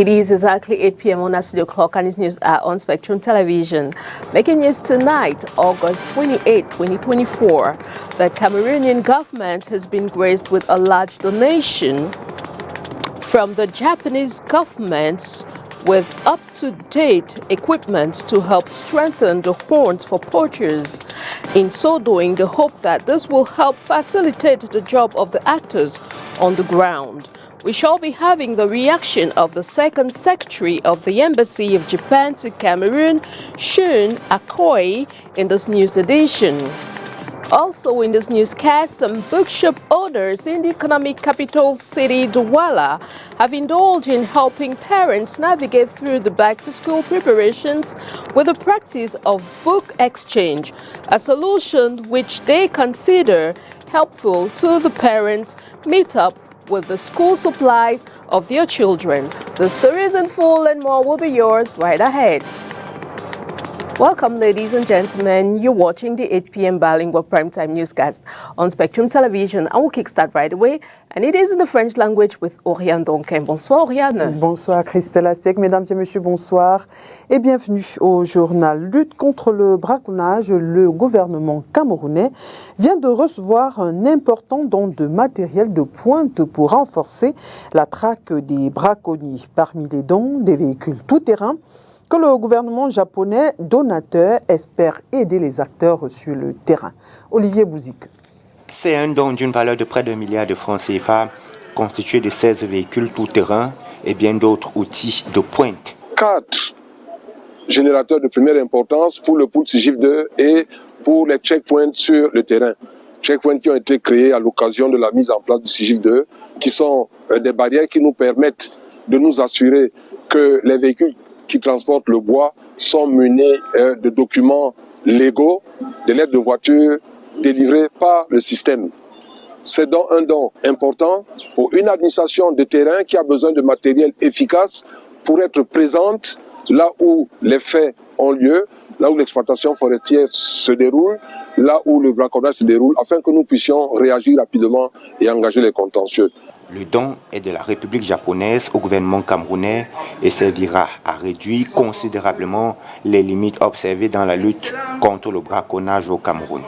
It is exactly 8 p.m. on our studio clock, and its news are on Spectrum Television. Making news tonight, August 28, 2024. The Cameroonian government has been graced with a large donation from the Japanese government with up-to-date equipment to help strengthen the horns for poachers. In so doing, the hope that this will help facilitate the job of the actors on the ground. We shall be having the reaction of the second secretary of the Embassy of Japan to Cameroon, Shun Akoi, in this news edition. Also in this newscast, some bookshop owners in the economic capital city Douala have indulged in helping parents navigate through the back-to-school preparations with the practice of book exchange, a solution which they consider helpful to the parents meet up with the school supplies of their children. The stories in full and more will be yours right ahead. Welcome, ladies and gentlemen. You're watching the 8 p.m. bilingual primetime newscast on Spectrum Television. I will kickstart right away, and it is in the French language with Oriane Donquin. Bonsoir, Oriane. Bonsoir, Christelle Sec. Mesdames et messieurs, bonsoir et bienvenue au journal Lutte contre le braconnage. Le gouvernement camerounais vient de recevoir un important don de matériel de pointe pour renforcer la traque des braconniers. Parmi les dons, des véhicules tout-terrain que le gouvernement japonais donateur espère aider les acteurs sur le terrain. Olivier Bouzik. C'est un don d'une valeur de près d'1 milliard de francs CFA, constitué de 16 véhicules tout-terrain et bien d'autres outils de pointe. 4 générateurs de première importance pour le pool SIGIF 2 et pour les checkpoints sur le terrain. Checkpoints qui ont été créés à l'occasion de la mise en place du SIGIF 2, qui sont des barrières qui nous permettent de nous assurer que les véhicules qui transportent le bois sont munés de documents légaux, de lettres de voiture délivrées par le système. C'est donc un don important pour une administration de terrain qui a besoin de matériel efficace pour être présente là où les faits ont lieu, là où l'exploitation forestière se déroule, là où le braconnage se déroule, afin que nous puissions réagir rapidement et engager les contentieux. Le don est de la République japonaise au gouvernement camerounais et servira à réduire considérablement les limites observées dans la lutte contre le braconnage au Cameroun.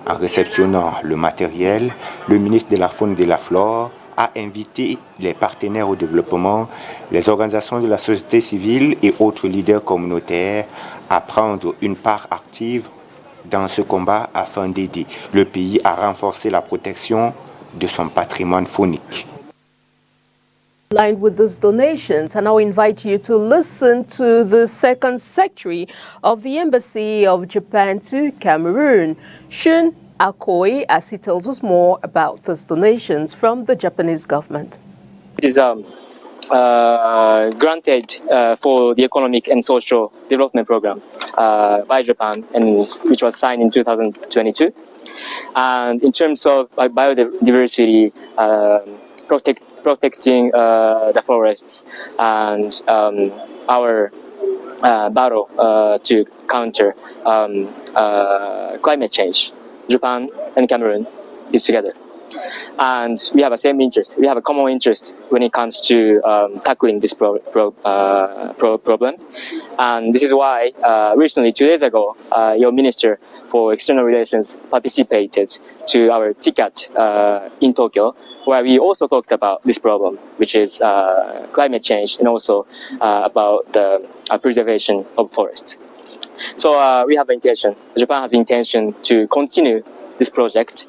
En réceptionnant le matériel, le ministre de la Faune et de la Flore a invité les partenaires au développement, les organisations de la société civile et autres leaders communautaires à prendre une part active dans ce combat afin d'aider le pays à renforcer la protection de son patrimoine faunique. Aligned with these donations, and I'll invite you to listen to the second secretary of the Embassy of Japan to Cameroon, Shun Akoi, as he tells us more about these donations from the Japanese government. It is granted for the economic and social development program by Japan, and which was signed in 2022. And in terms of biodiversity, protecting the forests and our battle to counter climate change, Japan and Cameroon is together. And we have a same interest. We have a common interest when it comes to tackling this problem. And this is why recently, 2 days ago, your Minister for External Relations participated to our TICAD in Tokyo, where we also talked about this problem, which is climate change and also about the preservation of forests. So we have an intention, Japan has the intention to continue this project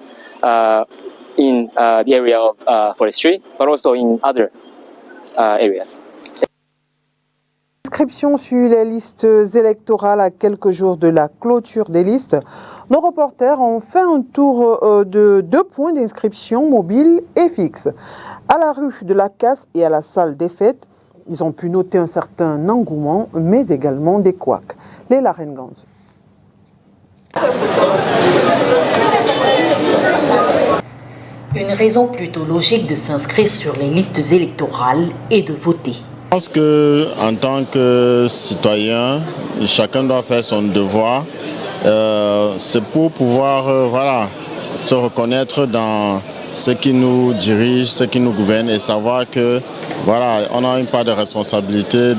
in the area of forestry, but also in other areas. Inscription sur les listes électorales à quelques jours de la clôture des listes. Nos reporters ont fait un tour de 2 points d'inscription mobiles et fixes. À la rue de la Casse et à la salle des fêtes, ils ont pu noter un certain engouement, mais également des couacs. Léla Rengans. Une raison plutôt logique de s'inscrire sur les listes électorales et de voter. Je pense qu'en tant que citoyen, chacun doit faire son devoir. C'est pour pouvoir se reconnaître dans ceux qui nous dirigent, ceux qui nous gouvernent et savoir que voilà, on a une part de responsabilité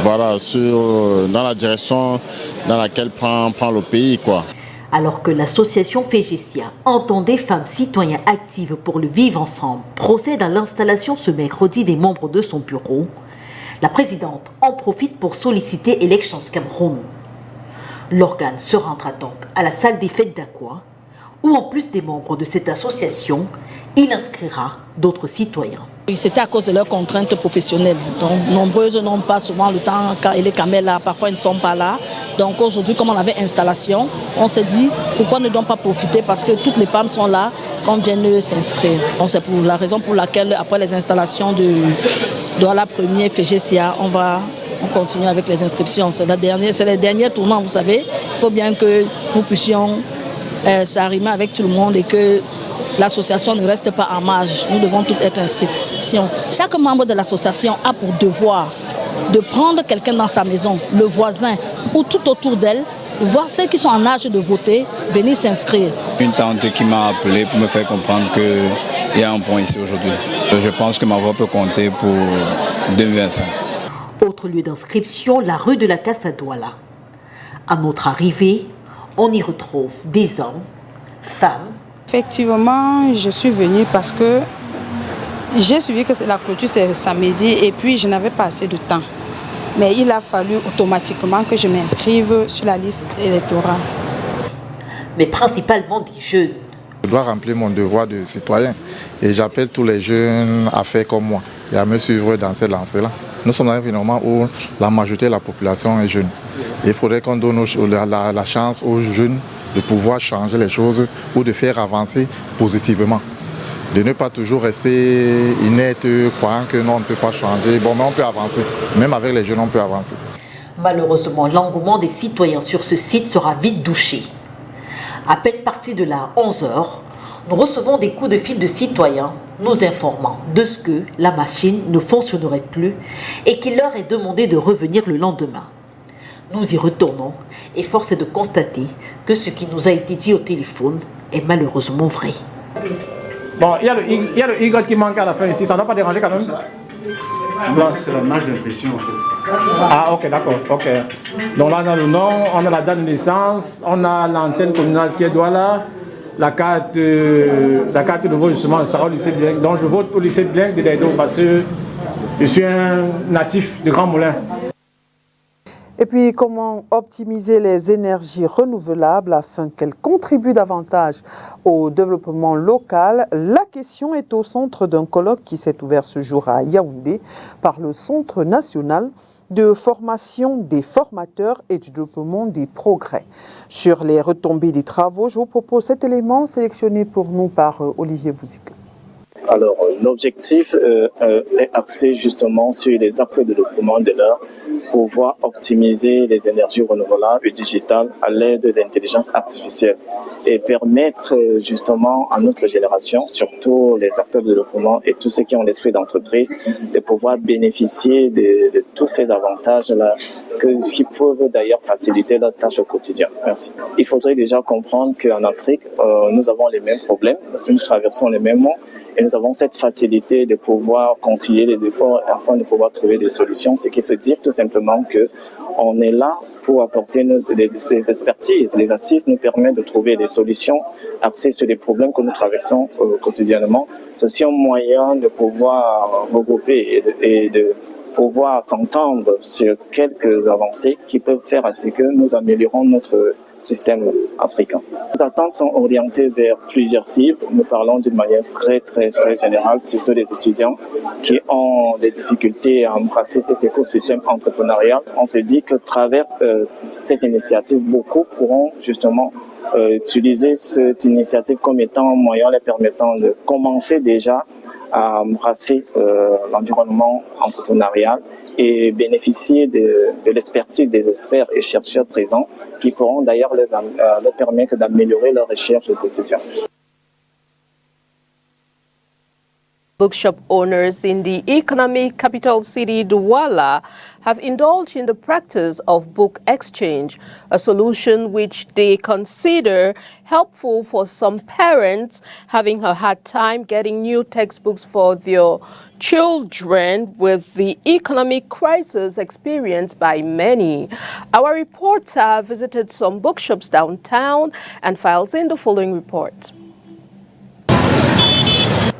dans la direction dans laquelle prend le pays, quoi. Alors que l'association FEGESIA, entendez Femmes Citoyens Actives pour le Vivre Ensemble, procède à l'installation ce mercredi des membres de son bureau, la présidente en profite pour solliciter Elections Cameroun. L'organe se rendra donc à la salle des fêtes d'Aqua, où en plus des membres de cette association, il inscrira d'autres citoyens. C'était à cause de leurs contraintes professionnelles. Donc, nombreuses n'ont pas souvent le temps, et les caméras, parfois ils ne sont pas là. Donc aujourd'hui, comme on avait installation, on s'est dit pourquoi ne donc pas profiter parce que toutes les femmes sont là quand viennent s'inscrire. Donc c'est pour la raison pour laquelle, après les installations de la première FEGESIA, on continue avec les inscriptions. C'est les derniers tournants, vous savez. Il faut bien que nous puissions s'arrimer avec tout le monde et que l'association ne reste pas en marge. Nous devons toutes être inscrites. Chaque membre de l'association a pour devoir de prendre quelqu'un dans sa maison, le voisin ou tout autour d'elle, voir ceux qui sont en âge de voter, venir s'inscrire. Une tante qui m'a appelé pour me faire comprendre qu'il y a un point ici aujourd'hui. Je pense que ma voix peut compter pour 2025. Autre lieu d'inscription, la rue de la Casse à Douala. À notre arrivée, on y retrouve des hommes, femmes. Effectivement, je suis venue parce que j'ai suivi que la clôture c'est samedi et puis je n'avais pas assez de temps. Mais il a fallu automatiquement que je m'inscrive sur la liste électorale. Mais principalement des jeunes. Je dois remplir mon devoir de citoyen et j'appelle tous les jeunes à faire comme moi et à me suivre dans cette lancée-là. Nous sommes dans un environnement où la majorité de la population est jeune. Il faudrait qu'on donne la chance aux jeunes de pouvoir changer les choses ou de faire avancer positivement. De ne pas toujours rester inerte, croyant que non, on ne peut pas changer. Bon, mais on peut avancer. Même avec les jeunes, on peut avancer. Malheureusement, l'engouement des citoyens sur ce site sera vite douché. À peine parti de là 11h, nous recevons des coups de fil de citoyens nous informant de ce que la machine ne fonctionnerait plus et qu'il leur est demandé de revenir le lendemain. Nous y retournons et force est de constater que ce qui nous a été dit au téléphone est malheureusement vrai. Bon, il y a le Y qui manque à la fin ici, ça ne doit pas déranger quand même? Non, c'est la marge d'impression en fait. Ah ok, d'accord, ok. Donc là on a le nom, on a la date de naissance, on a l'antenne communale qui est Douala, la carte de vote justement sera au lycée Blingue. Donc je vote au lycée Blingue de Daido parce que je suis un natif de Grand Moulin. Et puis, comment optimiser les énergies renouvelables afin qu'elles contribuent davantage au développement local? La question est au centre d'un colloque qui s'est ouvert ce jour à Yaoundé par le Centre national de formation des formateurs et du développement des progrès. Sur les retombées des travaux, je vous propose cet élément sélectionné pour nous par Olivier Bouzique. Alors, l'objectif est axé justement sur les axes de développement de l'heure, pouvoir optimiser les énergies renouvelables et digitales à l'aide de l'intelligence artificielle et permettre justement à notre génération, surtout les acteurs de développement et tous ceux qui ont l'esprit d'entreprise, de pouvoir bénéficier de tous ces avantages-là qui peuvent d'ailleurs faciliter leur tâche au quotidien. Merci. Il faudrait déjà comprendre qu'en Afrique, nous avons les mêmes problèmes, parce que nous traversons les mêmes mots et nous avons cette facilité de pouvoir concilier les efforts afin de pouvoir trouver des solutions, ce qui veut dire tout simplement qu'on est là pour apporter des expertises. Les assises nous permettent de trouver des solutions axées sur les problèmes que nous traversons quotidiennement. C'est aussi un moyen de pouvoir regrouper et de pouvoir s'entendre sur quelques avancées qui peuvent faire à ce que nous améliorons notre système africain. Nos attentes sont orientées vers plusieurs cibles. Nous parlons d'une manière très générale, surtout des étudiants qui ont des difficultés à embrasser cet écosystème entrepreneurial. On s'est dit que à travers cette initiative, beaucoup pourront justement utiliser cette initiative comme étant un moyen les permettant de commencer déjà à embrasser l'environnement entrepreneurial et bénéficier de l'expertise des experts et chercheurs présents qui pourront d'ailleurs leur permettre d'améliorer leur recherche au quotidien. Bookshop owners in the economic capital city Douala have indulged in the practice of book exchange, a solution which they consider helpful for some parents having a hard time getting new textbooks for their children with the economic crisis experienced by many. Our reporter visited some bookshops downtown and files in the following report.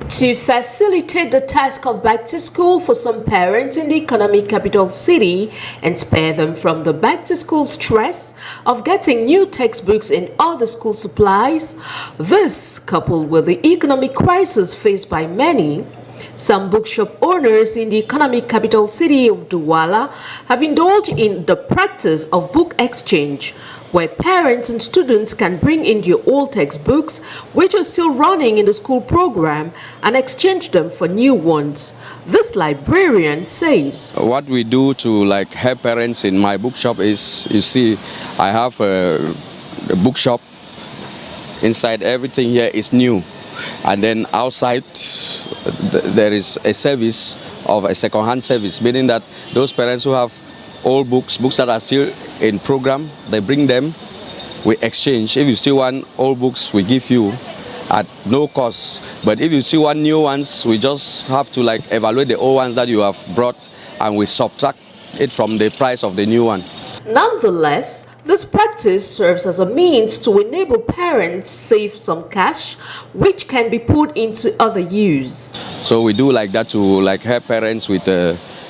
To facilitate the task of back to school for some parents in the economic capital city and spare them from the back to school stress of getting new textbooks and other school supplies, this coupled with the economic crisis faced by many, some bookshop owners in the economic capital city of Douala have indulged in the practice of book exchange, where parents and students can bring in their old textbooks, which are still running in the school program, and exchange them for new ones. This librarian says, what we do to help parents in my bookshop is, you see, I have a bookshop. Inside, everything here is new. And then outside, there is a service of a second-hand service, meaning that those parents who have old books that are still in program, they bring them, we exchange. If you still want old books, we give you at no cost. But if you still want new ones, we just have to evaluate the old ones that you have brought and we subtract it from the price of the new one. Nonetheless, this practice serves as a means to enable parents save some cash, which can be put into other use. So we do like that to help parents with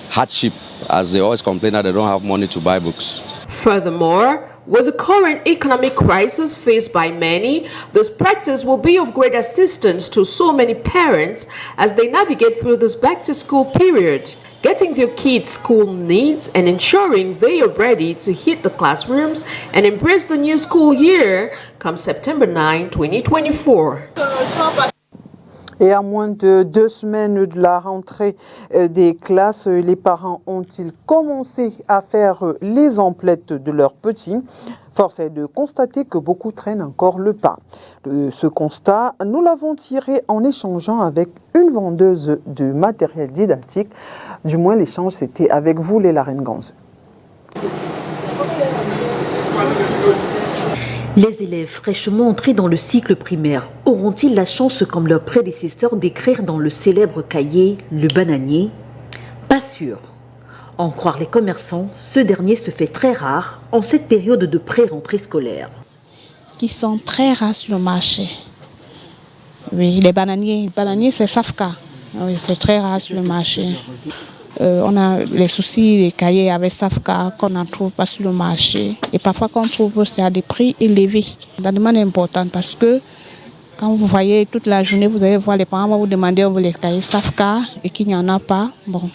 hardship, as they always complain that they don't have money to buy books. Furthermore, with the current economic crisis faced by many, this practice will be of great assistance to so many parents as they navigate through this back-to-school period, getting their kids' school needs and ensuring they are ready to hit the classrooms and embrace the new school year come September 9, 2024. Et à moins de 2 semaines de la rentrée des classes, les parents ont-ils commencé à faire les emplettes de leurs petits? Force est de constater que beaucoup traînent encore le pas. Ce constat, nous l'avons tiré en échangeant avec une vendeuse de matériel didactique. Du moins, l'échange, c'était avec vous, Léla Renganze. Les élèves fraîchement entrés dans le cycle primaire auront-ils la chance, comme leurs prédécesseurs, d'écrire dans le célèbre cahier « Le bananier » Pas sûr. En croire les commerçants, ce dernier se fait très rare en cette période de pré-rentrée scolaire. Qui sont très rares sur le marché. Oui, les bananiers c'est Safka. Oui, c'est très rare sur le marché. On a les soucis des cahiers avec Safka qu'on n'en trouve pas sur le marché. Et parfois qu'on trouve, c'est à des prix élevés. La demande est importante parce que quand vous voyez toute la journée, vous allez voir les parents vont vous demander on veut les cahiers Safka et qu'il n'y en a pas. Bon,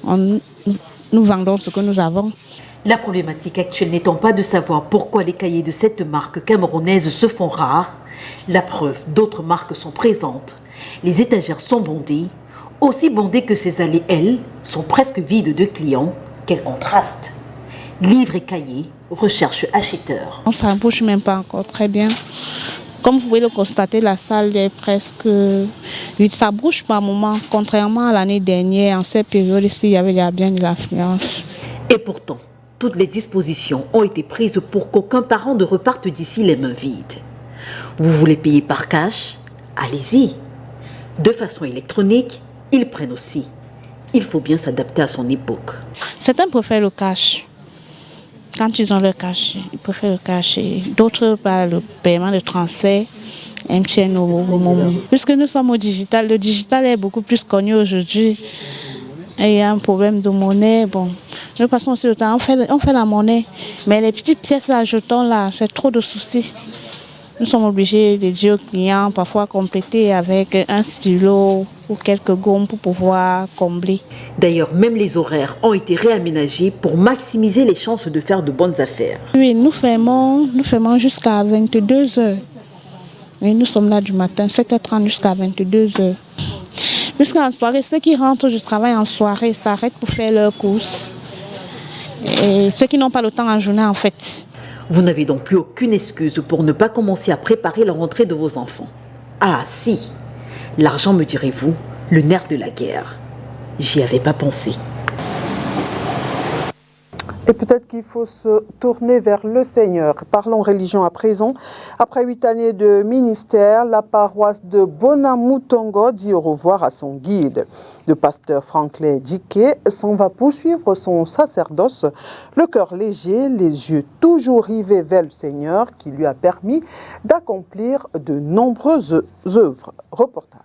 nous vendons ce que nous avons. La problématique actuelle n'étant pas de savoir pourquoi les cahiers de cette marque camerounaise se font rares, la preuve, d'autres marques sont présentes. Les étagères sont bondées, aussi bondées que ces allées, elles, sont presque vides de clients. Quel contraste! Livres et cahiers, recherche acheteur. Ça ne bouge même pas encore très bien. Comme vous pouvez le constater, la salle est presque... Ça bouge par moment, contrairement à l'année dernière. En cette période-ci, il y avait bien de l'affluence. Et pourtant, toutes les dispositions ont été prises pour qu'aucun parent ne reparte d'ici les mains vides. Vous voulez payer par cash? Allez-y. De façon électronique, ils prennent aussi. Il faut bien s'adapter à son époque. Certains préfèrent le cash. Quand ils ont le cash, ils préfèrent le cash. D'autres par le paiement de transfert, MTN ou Momo. Puisque nous sommes au digital, le digital est beaucoup plus connu aujourd'hui. Et il y a un problème de monnaie. Bon, nous passons aussi le temps, on fait la monnaie. Mais les petites pièces à jetons là, c'est trop de soucis. Nous sommes obligés de dire aux clients, parfois compléter avec un stylo ou quelques gommes pour pouvoir combler. D'ailleurs, même les horaires ont été réaménagés pour maximiser les chances de faire de bonnes affaires. Oui, nous fermons jusqu'à 22h. Et nous sommes là du matin, 7h30 jusqu'à 22h. Jusqu'en soirée, ceux qui rentrent du travail en soirée s'arrêtent pour faire leurs courses. Et ceux qui n'ont pas le temps en journée, en fait. Vous n'avez donc plus aucune excuse pour ne pas commencer à préparer la rentrée de vos enfants. Ah si, l'argent, me direz-vous, Le nerf de la guerre. J'y avais pas pensé. Et peut-être qu'il faut se tourner vers le Seigneur. Parlons religion à présent. Après 8 années de ministère, la paroisse de Bonamutongo dit au revoir à son guide. Le pasteur Franklin Diké s'en va poursuivre son sacerdoce, le cœur léger, les yeux toujours rivés vers le Seigneur qui lui a permis d'accomplir de nombreuses œuvres. Reportage.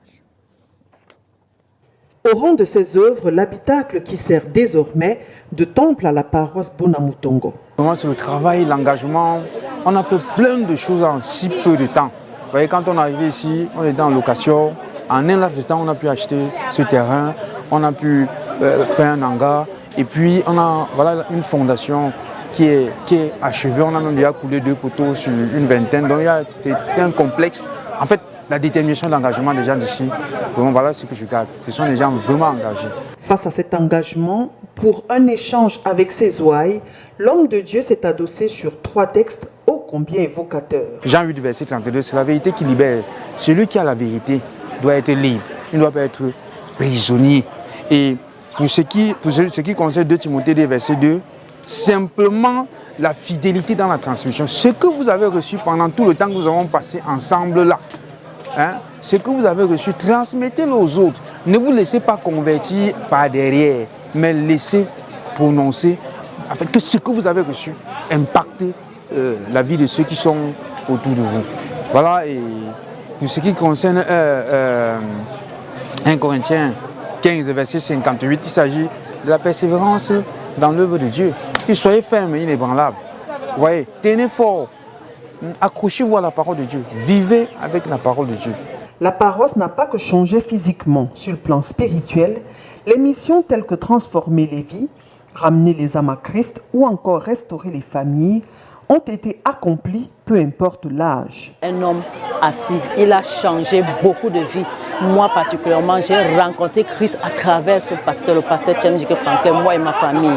Au rang de ces œuvres, l'habitacle qui sert désormais de temple à la paroisse Bonamutongo. C'est le travail, l'engagement. On a fait plein de choses en si peu de temps. Vous voyez, quand on est arrivé ici, on était en location. En un laps de temps, on a pu acheter ce terrain, on a pu faire un hangar. Et puis, on a une fondation qui est achevée. On a même déjà coulé 2 poteaux sur une vingtaine. Donc, c'est un complexe. En fait, la détermination de l'engagement des gens d'ici, voilà ce que je garde. Ce sont des gens vraiment engagés. Face à cet engagement, pour un échange avec ses ouailles, l'homme de Dieu s'est adossé sur 3 textes ô combien évocateurs. Jean 8, verset 32, c'est la vérité qui libère. Celui qui a la vérité doit être libre. Il ne doit pas être prisonnier. Et pour ce qui concerne 2 Timothée 2, verset 2, simplement la fidélité dans la transmission. Ce que vous avez reçu pendant tout le temps que nous avons passé ensemble là, ce que vous avez reçu, transmettez-le aux autres. Ne vous laissez pas convertir par derrière, mais laissez prononcer, afin que ce que vous avez reçu impacte la vie de ceux qui sont autour de vous. Voilà, et pour ce qui concerne 1 Corinthiens 15, verset 58, il s'agit de la persévérance dans l'œuvre de Dieu. Que soyez fermes et inébranlables. Vous voyez, tenez fort. Accrochez-vous à la parole de Dieu. Vivez avec la parole de Dieu. La paroisse n'a pas que changé physiquement. Sur le plan spirituel, les missions telles que transformer les vies, ramener les âmes à Christ ou encore restaurer les familles ont été accomplies, peu importe l'âge. Un homme assis, il a changé beaucoup de vies. Moi particulièrement, j'ai rencontré Christ à travers ce pasteur, le pasteur Tchemdjike Franklin, moi et ma famille.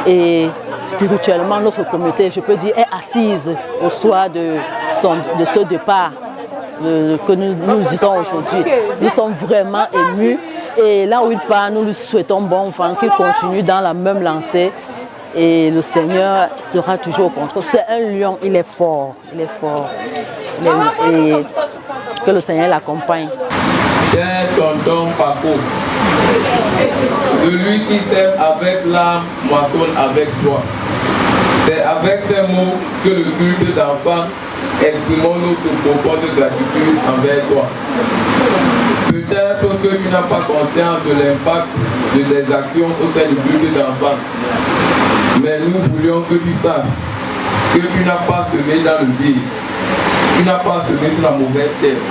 Et spirituellement, notre communauté, je peux dire, est assise au soir de ce départ que nous disons aujourd'hui. Nous sommes vraiment émus. Et là où il part, nous lui souhaitons bon vent, qu'il continue dans la même lancée. Et le Seigneur sera toujours au contrôle. C'est un lion, il est fort, il est fort. Et que le Seigneur l'accompagne. Tiens, tonton Paco, celui qui t'aime avec l'âme moissonne avec toi. C'est avec ces mots que le culte d'enfant exprimons notre profonde gratitude envers toi. Peut-être que tu n'as pas conscience de l'impact de tes actions au sein du culte d'enfant. Mais nous voulions que tu saches que tu n'as pas semé dans le vide. Tu n'as pas semé sur la mauvaise terre.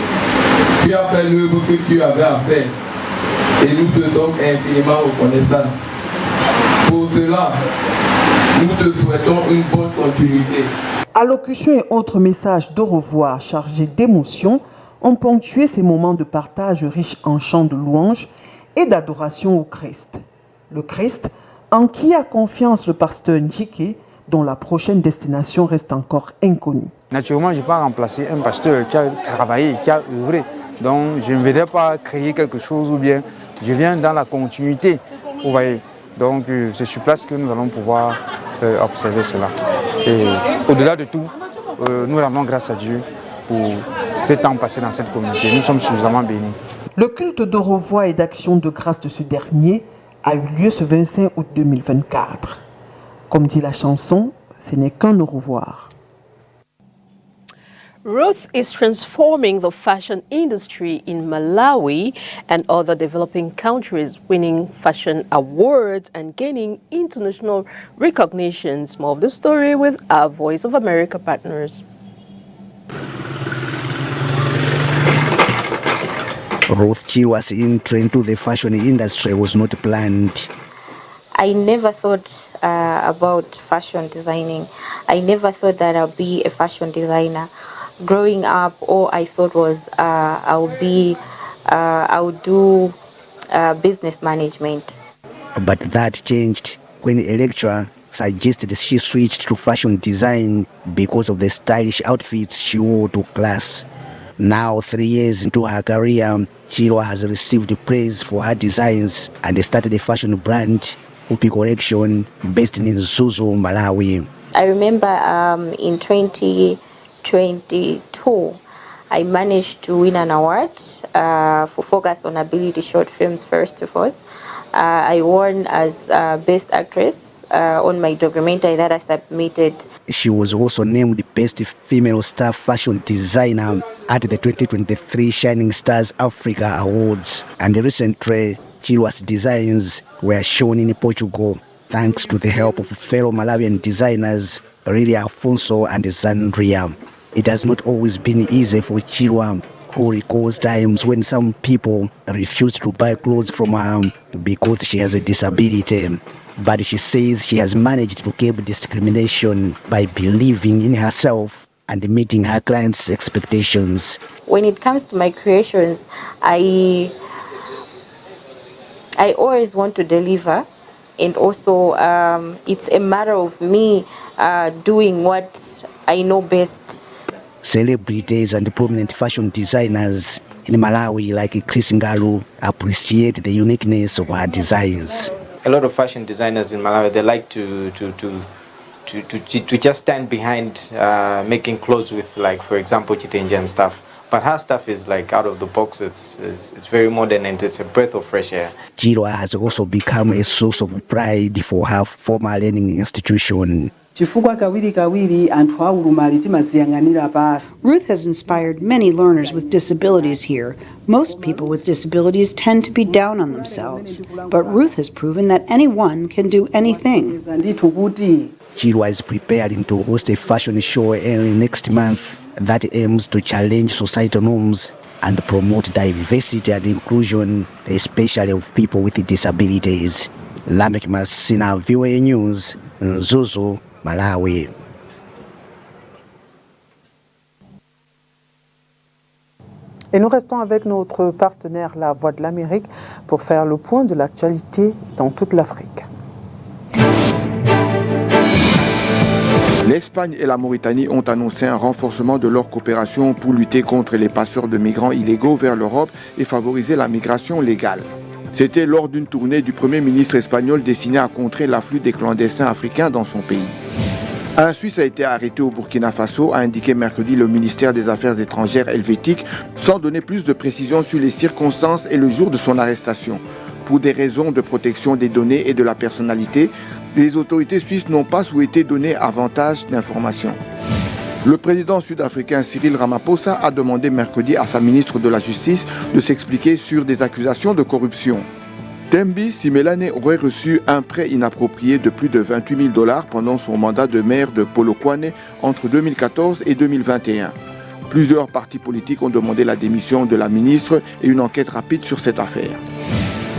Tu as fait l'œuvre que tu avais à faire. Et nous te sommes infiniment reconnaissants. Pour cela, nous te souhaitons une bonne continuité. Allocutions et autres messages d'au revoir chargés d'émotions ont ponctué ces moments de partage riches en chants de louanges et d'adoration au Christ. Le Christ, en qui a confiance le pasteur Ndjike, dont la prochaine destination reste encore inconnue. Naturellement, je ne vais pas remplacer un pasteur qui a travaillé, qui a œuvré. Donc, je ne voudrais pas créer quelque chose ou bien je viens dans la continuité. Vous voyez. Donc, c'est sur place que nous allons pouvoir observer cela. Et au-delà de tout, nous rendons grâce à Dieu pour ce temps passé dans cette communauté. Nous sommes suffisamment bénis. Le culte de revoir et d'action de grâce de ce dernier a eu lieu ce 25 août 2024. Comme dit la chanson, ce n'est qu'un au revoir. Ruth is transforming the fashion industry in Malawi and other developing countries, winning fashion awards and gaining international recognitions. More of the story with our Voice of America partners. Ruth Chiwa's entry into the fashion industry was not planned. I never thought about fashion designing. I never thought that I'll be a fashion designer. Growing up, all I thought was I would do business management. But that changed when a lecturer suggested she switched to fashion design because of the stylish outfits she wore to class. Now, 3 years into her career, Chirwa has received praise for her designs and started a fashion brand, Upi Collection, based in Zuzu, Malawi. I remember in 2022, I managed to win an award for Focus on Ability short films first of all. I won as Best Actress on my documentary that I submitted. She was also named the Best Female Star Fashion Designer at the 2023 Shining Stars Africa Awards. And recently, Chirwa's designs were shown in Portugal thanks to the help of fellow Malawian designers, Riri Afonso and Zandria. It has not always been easy for Chirwa, who recalls times when some people refused to buy clothes from her because she has a disability. But she says she has managed to keep discrimination by believing in herself and meeting her clients' expectations. When it comes to my creations, I always want to deliver, and also it's a matter of me doing what I know best. Celebrities and prominent fashion designers in Malawi like Chris Ngalu appreciate the uniqueness of her designs. A lot of fashion designers in Malawi, they like to just stand behind making clothes with, like, for example, Chitenje and stuff. But her stuff is like out of the box. It's very modern and it's a breath of fresh air. Chirwa has also become a source of pride for her former learning institution. Ruth has inspired many learners with disabilities here. Most people with disabilities tend to be down on themselves, but Ruth has proven that anyone can do anything. Chirwa is preparing to host a fashion show early next month that aims to challenge societal norms and promote diversity and inclusion, especially of people with disabilities. Lamek Masina, VOA News, Zuzu, Malawi. Et nous restons avec notre partenaire La Voix de l'Amérique pour faire le point de l'actualité dans toute l'Afrique. L'Espagne et la Mauritanie ont annoncé un renforcement de leur coopération pour lutter contre les passeurs de migrants illégaux vers l'Europe et favoriser la migration légale. C'était lors d'une tournée du Premier ministre espagnol destinée à contrer l'afflux des clandestins africains dans son pays. Un Suisse a été arrêté au Burkina Faso, a indiqué mercredi le ministère des Affaires étrangères helvétique, sans donner plus de précisions sur les circonstances et le jour de son arrestation. Pour des raisons de protection des données et de la personnalité, les autorités suisses n'ont pas souhaité donner avantage d'informations. Le président sud-africain Cyril Ramaphosa a demandé mercredi à sa ministre de la Justice de s'expliquer sur des accusations de corruption. Thembi Simelane aurait reçu un prêt inapproprié de plus de 28 000 $ pendant son mandat de maire de Polokwane entre 2014 et 2021. Plusieurs partis politiques ont demandé la démission de la ministre et une enquête rapide sur cette affaire.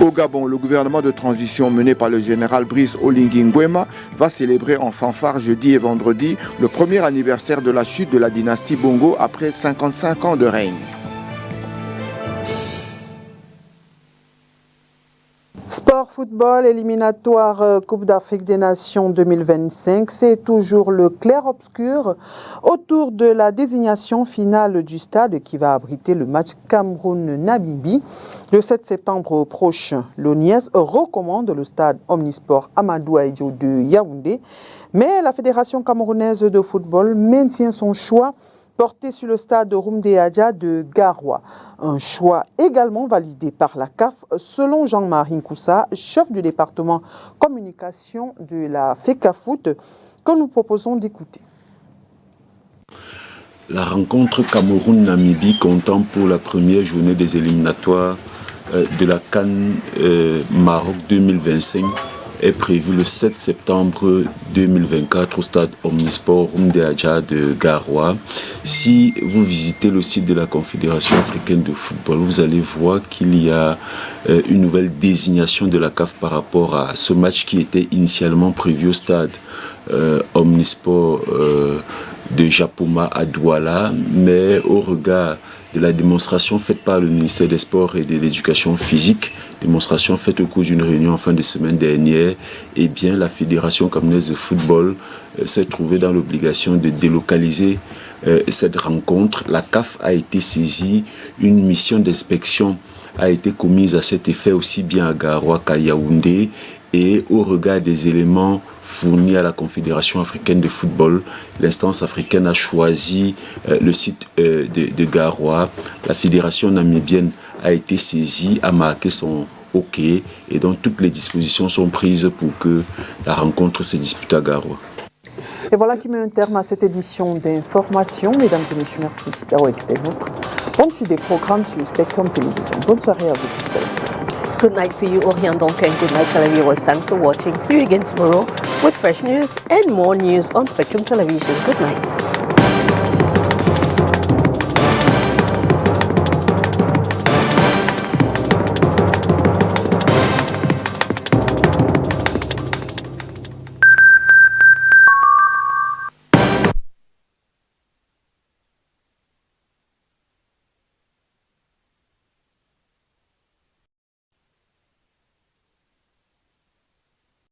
Au Gabon, le gouvernement de transition mené par le général Brice Oligui Nguema va célébrer en fanfare jeudi et vendredi le premier anniversaire de la chute de la dynastie Bongo après 55 ans de règne. Sport, football, éliminatoire Coupe d'Afrique des Nations 2025, c'est toujours le clair-obscur autour de la désignation finale du stade qui va abriter le match Cameroun-Namibie le 7 septembre prochain. L'ONIES recommande le stade Omnisport Amadou Ahidjo de Yaoundé, mais la Fédération camerounaise de football maintient son choix porté sur le stade Rumde Adja de Garoua. Un choix également validé par la CAF, selon Jean-Marie Nkoussa, chef du département communication de la FECAFOOT, que nous proposons d'écouter. La rencontre Cameroun-Namibie comptant pour la première journée des éliminatoires de la CAN Maroc 2025 est prévue le 7 septembre 2024 au stade Omnisport Rumde Adja de Garoua. Si vous visitez le site de la Confédération africaine de football, vous allez voir qu'il y a une nouvelle désignation de la CAF par rapport à ce match qui était initialement prévu au stade Omnisport de Japoma à Douala, mais au regard de la démonstration faite par le ministère des Sports et de l'Éducation physique, démonstration faite au cours d'une réunion en fin de semaine dernière, eh bien la Fédération camerounaise de football s'est trouvée dans l'obligation de délocaliser cette rencontre. La CAF a été saisie, une mission d'inspection a été commise à cet effet aussi bien à Garoua qu'à Yaoundé, et au regard des éléments fournis à la Confédération africaine de football, l'instance africaine a choisi le site de Garoua. La fédération namibienne a été saisie, a marqué son OK, et donc toutes les dispositions sont prises pour que la rencontre se dispute à Garoua. Et voilà qui met un terme à cette édition d'information. Mesdames et messieurs, merci d'avoir été des nôtres. Bonne suite des programmes sur Spectrum Télévision. Bonne soirée à vous, Christelle. Good night to you, Orion Donk, and good night, televiewers. Thanks for watching. See you again tomorrow with fresh news and more news on Spectrum Television. Good night.